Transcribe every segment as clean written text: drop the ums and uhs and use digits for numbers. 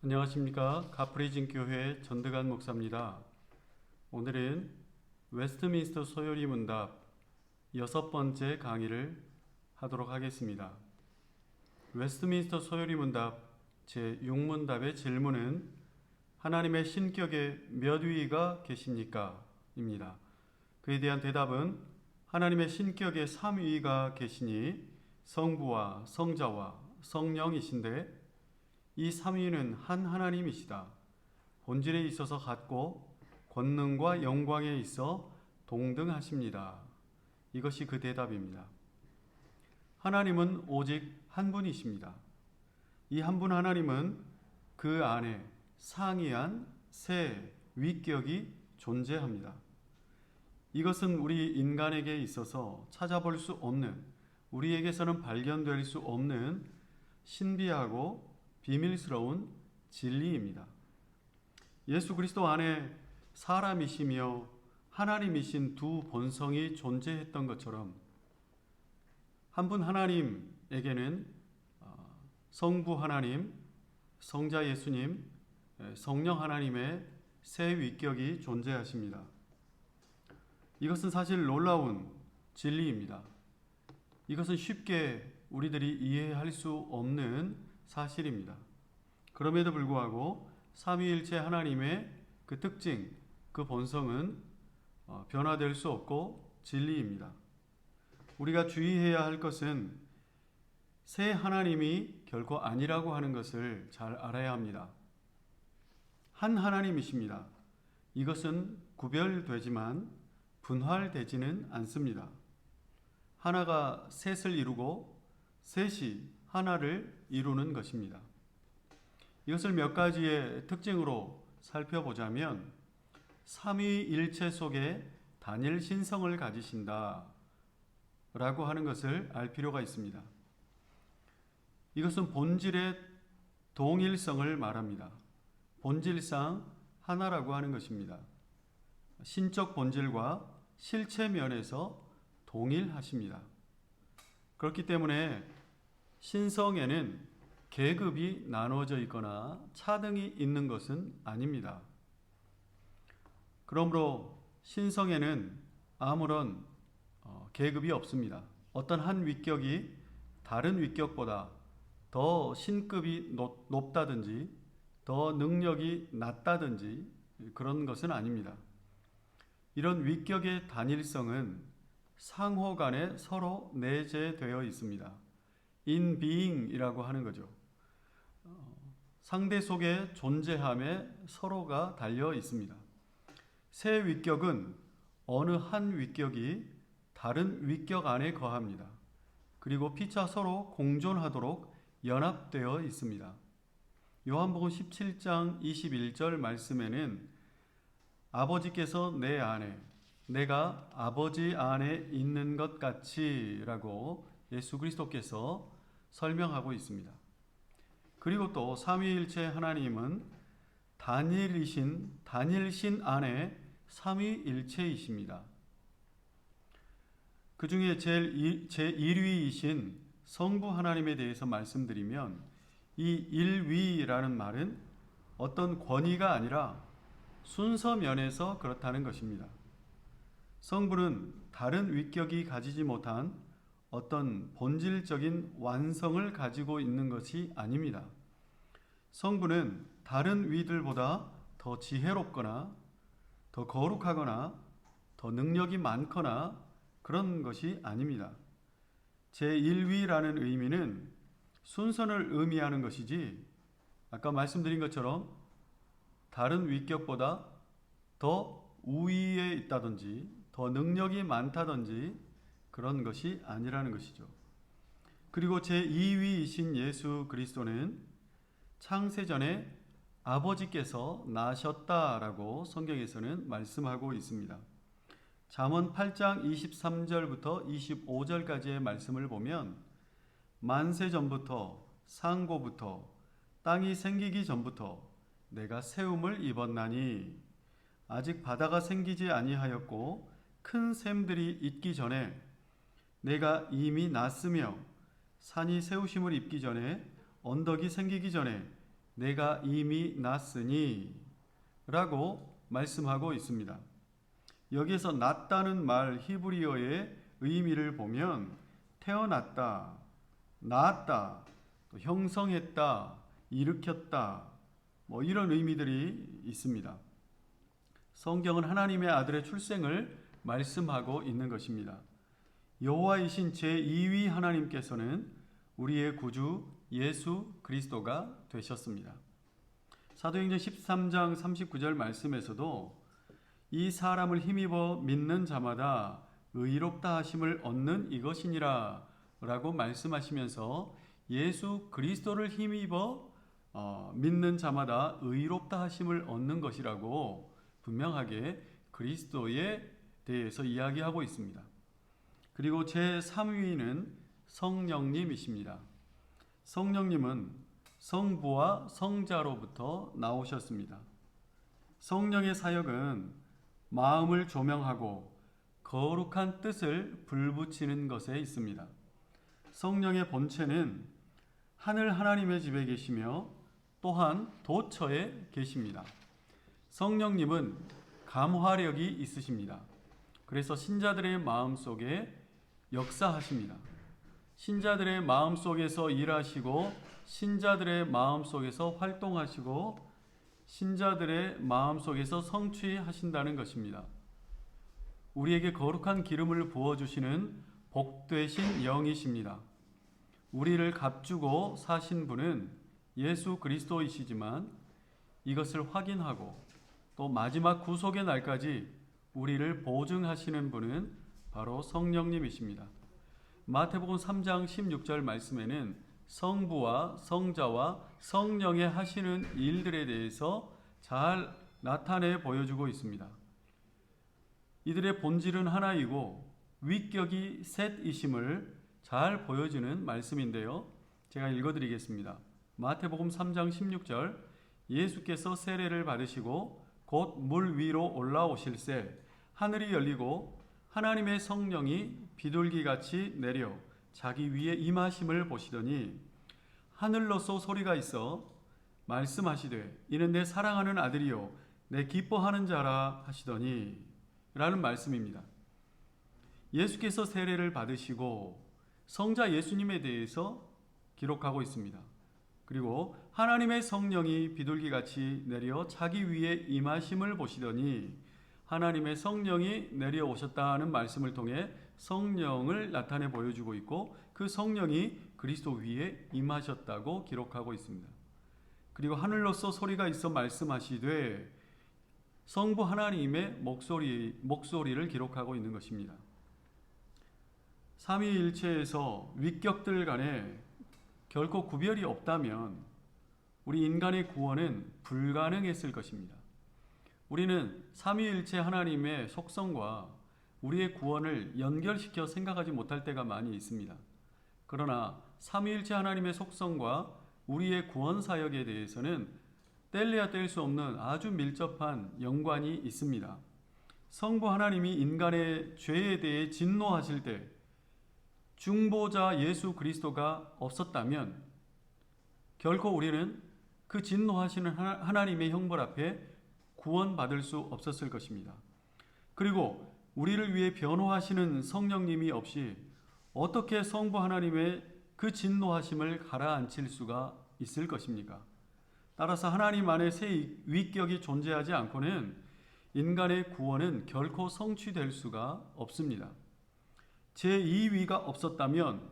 안녕하십니까. 가프리진 교회 전드간 목사입니다. 오늘은 웨스트민스터 소요리 문답 6번째 강의를 하도록 하겠습니다. 웨스트민스터 소요리 문답 제6문답의 질문은 하나님의 신격에 몇 위가 계십니까? 입니다. 그에 대한 대답은 하나님의 신격에 3위가 계시니 성부와 성자와 성령이신데 이 삼위는 한 하나님이시다. 본질에 있어서 같고 권능과 영광에 있어 동등하십니다. 이것이 그 대답입니다. 하나님은 오직 한 분이십니다. 이 한 분 하나님은 그 안에 상이한 세 위격이 존재합니다. 이것은 우리 인간에게 있어서 찾아볼 수 없는, 우리에게서는 발견될 수 없는 신비하고 비밀스러운 진리입니다. 예수 그리스도 안에 사람이시며 하나님이신 두 본성이 존재했던 것처럼 한 분 하나님에게는 성부 하나님, 성자 예수님, 성령 하나님의 세 위격이 존재하십니다. 이것은 사실 놀라운 진리입니다. 이것은 쉽게 우리들이 이해할 수 없는 사실입니다. 그럼에도 불구하고 삼위일체 하나님의 그 특징, 그 본성은 변화될 수 없고 진리입니다. 우리가 주의해야 할 것은 세 하나님이 결코 아니라고 하는 것을 잘 알아야 합니다. 한 하나님이십니다. 이것은 구별되지만 분할되지는 않습니다. 하나가 셋을 이루고 셋이 하나를 이루는 것입니다. 이것을 몇 가지의 특징으로 살펴보자면 삼위일체 속에 단일 신성을 가지신다 라고 하는 것을 알 필요가 있습니다. 이것은 본질의 동일성을 말합니다. 본질상 하나라고 하는 것입니다. 신적 본질과 실체 면에서 동일하십니다. 그렇기 때문에 신성에는 계급이 나누어져 있거나 차등이 있는 것은 아닙니다. 그러므로 신성에는 아무런 계급이 없습니다. 어떤 한 위격이 다른 위격보다 더 신급이 높다든지 더 능력이 낮다든지 그런 것은 아닙니다. 이런 위격의 단일성은 상호 간에 서로 내재되어 있습니다. in being이라고 하는 거죠. 상대 속의 존재함에 서로가 달려 있습니다. 세 위격은 어느 한 위격이 다른 위격 안에 거합니다. 그리고 피차 서로 공존하도록 연합되어 있습니다. 요한복음 17장 21절 말씀에는 아버지께서 내 안에, 내가 아버지 안에 있는 것 같이 라고 예수 그리스도께서 설명하고 있습니다. 그리고 또 삼위일체 하나님은 단일신 안에 삼위일체이십니다. 그 중에 제1위이신 성부 하나님에 대해서 말씀드리면 이 1위라는 말은 어떤 권위가 아니라 순서 면에서 그렇다는 것입니다. 성부는 다른 위격이 가지지 못한 어떤 본질적인 완성을 가지고 있는 것이 아닙니다. 성부는 다른 위들보다 더 지혜롭거나 더 거룩하거나 더 능력이 많거나 그런 것이 아닙니다. 제1위라는 의미는 순서를 의미하는 것이지 아까 말씀드린 것처럼 다른 위격보다 더 우위에 있다든지 더 능력이 많다든지 그런 것이 아니라는 것이죠. 그리고 제2위이신 예수 그리스도는 창세전에 아버지께서 나셨다라고 성경에서는 말씀하고 있습니다. 잠언 8장 23절부터 25절까지의 말씀을 보면 만세 전부터 상고부터 땅이 생기기 전부터 내가 세움을 입었나니 아직 바다가 생기지 아니하였고 큰 샘들이 있기 전에 내가 이미 났으며 산이 세우심을 입기 전에 언덕이 생기기 전에 내가 이미 낳았으니 라고 말씀하고 있습니다. 여기에서 낳다는 말 히브리어의 의미를 보면 태어났다, 낳았다, 또 형성했다, 일으켰다, 이런 의미들이 있습니다. 성경은 하나님의 아들의 출생을 말씀하고 있는 것입니다. 여호와이신 제2위 하나님께서는 우리의 구주 예수 그리스도가 되셨습니다. 사도행전 13장 39절 말씀에서도 이 사람을 힘입어 믿는 자마다 의롭다 하심을 얻는 이것이니라 라고 말씀하시면서 예수 그리스도를 힘입어 믿는 자마다 의롭다 하심을 얻는 것이라고 분명하게 그리스도에 대해서 이야기하고 있습니다. 그리고 제3위는 성령님이십니다. 성령님은 성부와 성자로부터 나오셨습니다. 성령의 사역은 마음을 조명하고 거룩한 뜻을 불붙이는 것에 있습니다. 성령의 본체는 하늘 하나님의 집에 계시며 또한 도처에 계십니다. 성령님은 감화력이 있으십니다. 그래서 신자들의 마음속에 역사하십니다. 신자들의 마음속에서 일하시고 신자들의 마음속에서 활동하시고 신자들의 마음속에서 성취하신다는 것입니다. 우리에게 거룩한 기름을 부어주시는 복되신 영이십니다. 우리를 값주고 사신 분은 예수 그리스도이시지만 이것을 확인하고 또 마지막 구속의 날까지 우리를 보증하시는 분은 바로 성령님이십니다. 마태복음 3장 16절 말씀에는 성부와 성자와 성령의 하시는 일들에 대해서 잘 나타내 보여주고 있습니다. 이들의 본질은 하나이고 위격이 셋이심을 잘 보여주는 말씀인데요. 제가 읽어드리겠습니다. 마태복음 3장 16절 예수께서 세례를 받으시고 곧 물 위로 올라오실새 하늘이 열리고 하나님의 성령이 비둘기같이 내려 자기 위에 임하심을 보시더니 하늘로서 소리가 있어 말씀하시되 이는 내 사랑하는 아들이요 내 기뻐하는 자라 하시더니 라는 말씀입니다. 예수께서 세례를 받으시고 성자 예수님에 대해서 기록하고 있습니다. 그리고 하나님의 성령이 비둘기같이 내려 자기 위에 임하심을 보시더니 하나님의 성령이 내려오셨다는 말씀을 통해 성령을 나타내 보여주고 있고 그 성령이 그리스도 위에 임하셨다고 기록하고 있습니다. 그리고 하늘로서 소리가 있어 말씀하시되 성부 하나님의 목소리를 기록하고 있는 것입니다. 삼위일체에서 위격들 간에 결코 구별이 없다면 우리 인간의 구원은 불가능했을 것입니다. 우리는 삼위일체 하나님의 속성과 우리의 구원을 연결시켜 생각하지 못할 때가 많이 있습니다. 그러나 삼위일체 하나님의 속성과 우리의 구원 사역에 대해서는 뗄래야 뗄 수 없는 아주 밀접한 연관이 있습니다. 성부 하나님이 인간의 죄에 대해 진노하실 때 중보자 예수 그리스도가 없었다면 결코 우리는 그 진노하시는 하나님의 형벌 앞에 구원받을 수 없었을 것입니다. 그리고 우리를 위해 변호하시는 성령님이 없이 어떻게 성부 하나님의 그 진노하심을 가라앉힐 수가 있을 것입니까? 따라서 하나님 안에 새 위격이 존재하지 않고는 인간의 구원은 결코 성취될 수가 없습니다. 제2위가 없었다면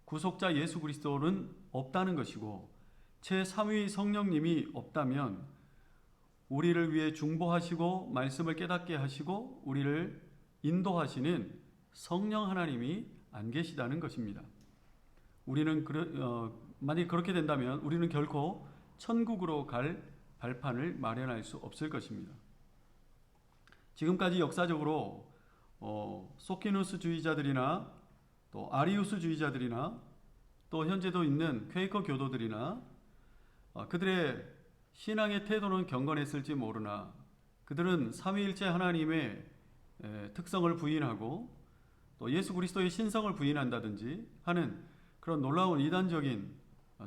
구속자 예수 그리스도는 없다는 것이고 제3위 성령님이 없다면 우리를 위해 중보하시고 말씀을 깨닫게 하시고 우리를 인도하시는 성령 하나님이 안 계시다는 것입니다. 우리는 만약 그렇게 된다면 우리는 결코 천국으로 갈 발판을 마련할 수 없을 것입니다. 지금까지 역사적으로 소키누스주의자들이나 또 아리우스주의자들이나 또 현재도 있는 퀘이커 교도들이나 그들의 신앙의 태도는 경건했을지 모르나 그들은 삼위일체 하나님의 특성을 부인하고 또 예수 그리스도의 신성을 부인한다든지 하는 그런 놀라운 이단적인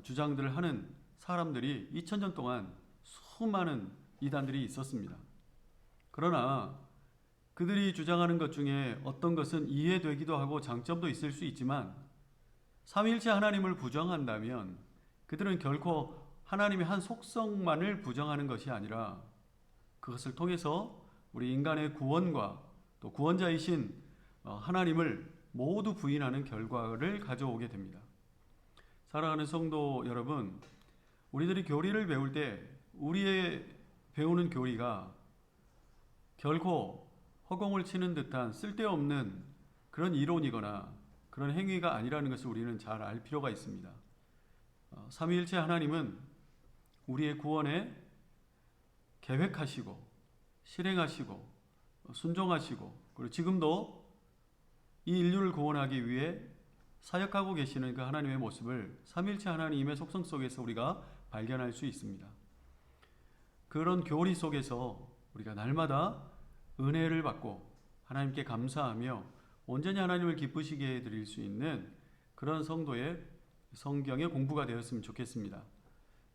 주장들을 하는 사람들이 2000년 동안 수많은 이단들이 있었습니다. 그러나 그들이 주장하는 것 중에 어떤 것은 이해되기도 하고 장점도 있을 수 있지만 삼위일체 하나님을 부정한다면 그들은 결코 하나님의 한 속성만을 부정하는 것이 아니라 그것을 통해서 우리 인간의 구원과 또 구원자이신 하나님을 모두 부인하는 결과를 가져오게 됩니다. 사랑하는 성도 여러분, 우리들이 교리를 배울 때 우리의 배우는 교리가 결코 허공을 치는 듯한 쓸데없는 그런 이론이거나 그런 행위가 아니라는 것을 우리는 잘 알 필요가 있습니다. 삼위일체 하나님은 우리의 구원에 계획하시고 실행하시고 순종하시고 그리고 지금도 이 인류를 구원하기 위해 사역하고 계시는 그 하나님의 모습을 삼위일체 하나님의 속성 속에서 우리가 발견할 수 있습니다. 그런 교리 속에서 우리가 날마다 은혜를 받고 하나님께 감사하며 온전히 하나님을 기쁘시게 해드릴 수 있는 그런 성도의 성경의 공부가 되었으면 좋겠습니다.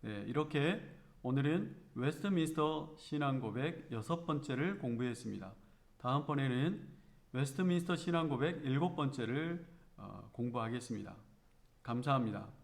네, 이렇게 오늘은 웨스트민스터 신앙고백 6번째를 공부했습니다. 다음번에는 웨스트민스터 신앙고백 7번째를 공부하겠습니다. 감사합니다.